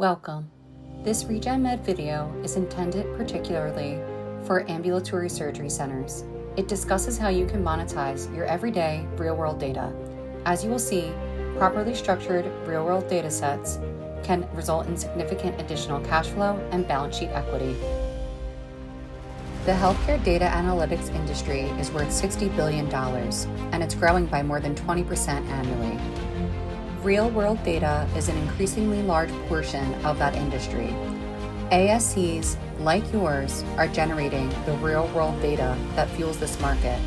Welcome. This Regen Med video is intended particularly for ambulatory surgery centers. It discusses how you can monetize your everyday real-world data. As you will see, properly structured real-world data sets can result in significant additional cash flow and balance sheet equity. The healthcare data analytics industry is worth $60 billion, and it's growing by more than 20% annually. Real-world data is an increasingly large portion of that industry. ASCs, like yours, are generating the real-world data that fuels this market,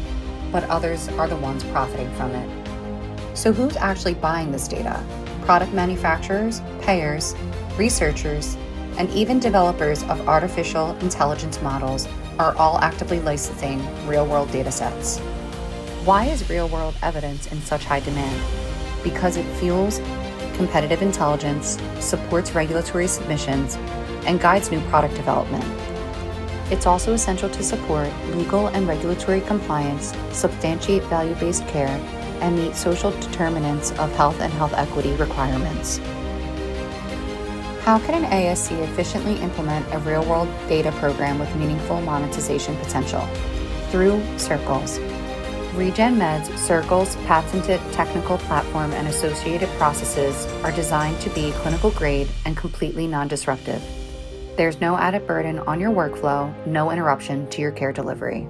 but others are the ones profiting from it. So who's actually buying this data? Product manufacturers, payers, researchers, and even developers of artificial intelligence models are all actively licensing real-world data sets. Why is real-world evidence in such high demand? Because it fuels competitive intelligence, supports regulatory submissions, and guides new product development. It's also essential to support legal and regulatory compliance, substantiate value-based care, and meet social determinants of health and health equity requirements. How can an ASC efficiently implement a real-world data program with meaningful monetization potential? Through Circles. Regen Med's Circles patented technical platform and associated processes are designed to be clinical grade and completely non-disruptive. There's no added burden on your workflow, no interruption to your care delivery.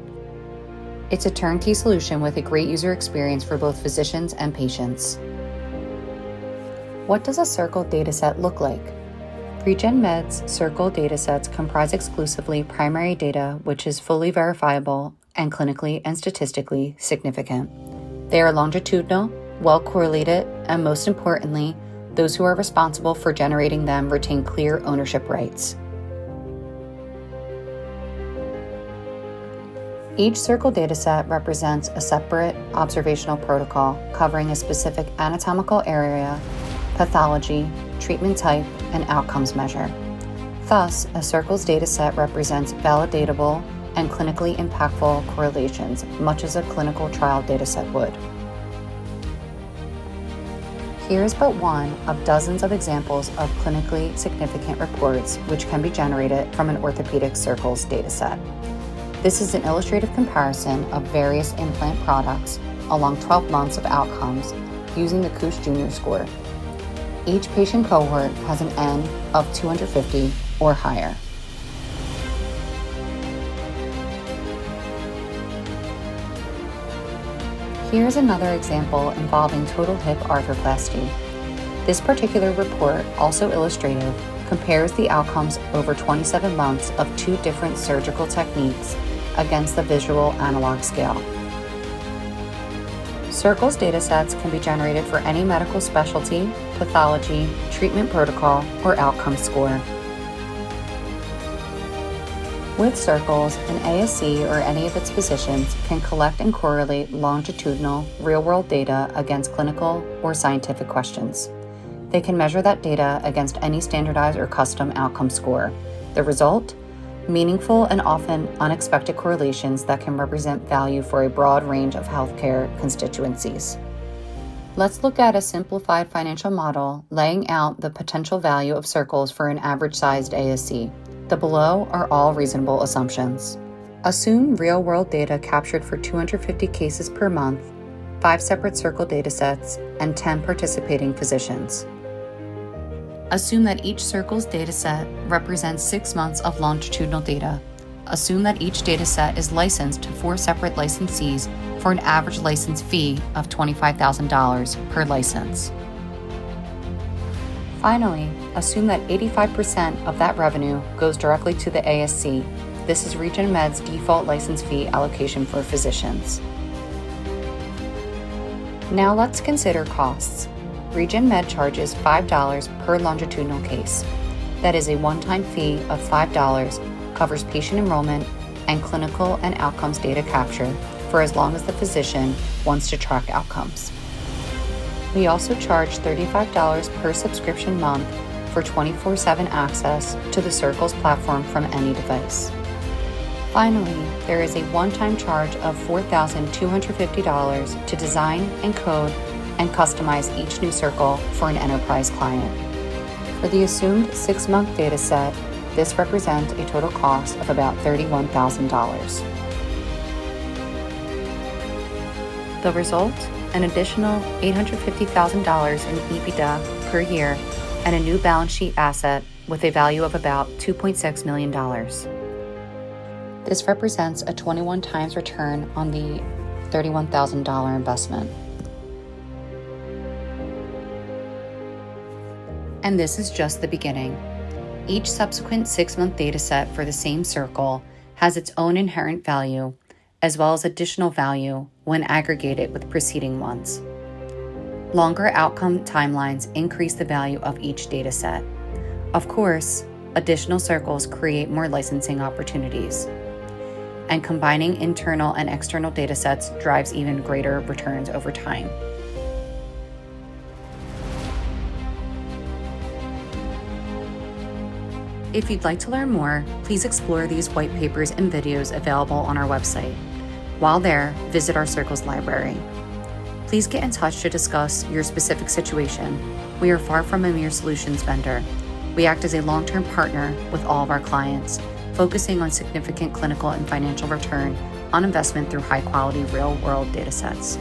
It's a turnkey solution with a great user experience for both physicians and patients. What does a Circle dataset look like? Regen Med's Circle datasets comprise exclusively primary data, which is fully verifiable and clinically and statistically significant. They are longitudinal, well correlated, and most importantly, those who are responsible for generating them retain clear ownership rights. Each Circle dataset represents a separate observational protocol covering a specific anatomical area, pathology, treatment type, and outcomes measure. Thus, a Circles dataset represents validatable and clinically impactful correlations, much as a clinical trial dataset would. Here is but one of dozens of examples of clinically significant reports which can be generated from an orthopedic Circles dataset. This is an illustrative comparison of various implant products along 12 months of outcomes using the Couch Jr. score. Each patient cohort has an N of 250 or higher. Here's another example involving total hip arthroplasty. This particular report, also illustrative, compares the outcomes over 27 months of two different surgical techniques against the visual analog scale. Circles datasets can be generated for any medical specialty, pathology, treatment protocol, or outcome score. With Circles, an ASC or any of its physicians can collect and correlate longitudinal, real-world data against clinical or scientific questions. They can measure that data against any standardized or custom outcome score. The result? Meaningful and often unexpected correlations that can represent value for a broad range of healthcare constituencies. Let's look at a simplified financial model laying out the potential value of Circles for an average-sized ASC. The below are all reasonable assumptions. Assume real-world data captured for 250 cases per month, 5 separate Circle datasets, and 10 participating physicians. Assume that each Circles dataset represents 6 months of longitudinal data. Assume that each dataset is licensed to 4 separate licensees for an average license fee of $25,000 per license. Finally, assume that 85% of that revenue goes directly to the ASC. This is Regen Med's default license fee allocation for physicians. Now let's consider costs. Regen Med charges $5 per longitudinal case. That is a one-time fee of $5, covers patient enrollment and clinical and outcomes data capture for as long as the physician wants to track outcomes. We also charge $35 per subscription month for 24/7 access to the Circles platform from any device. Finally, there is a one-time charge of $4,250 to design, encode, and customize each new Circle for an enterprise client. For the assumed 6-month data set, this represents a total cost of about $31,000. The result? An additional $850,000 in EBITDA per year and a new balance sheet asset with a value of about $2.6 million. This represents a 21 times return on the $31,000 investment. And this is just the beginning. Each subsequent 6-month dataset for the same circle has its own inherent value, as well as additional value when aggregated with preceding ones. Longer outcome timelines increase the value of each dataset. Of course, additional circles create more licensing opportunities. And combining internal and external datasets drives even greater returns over time. If you'd like to learn more, please explore these white papers and videos available on our website. While there, visit our Circles library. Please get in touch to discuss your specific situation. We are far from a mere solutions vendor. We act as a long-term partner with all of our clients, focusing on significant clinical and financial return on investment through high-quality real-world datasets.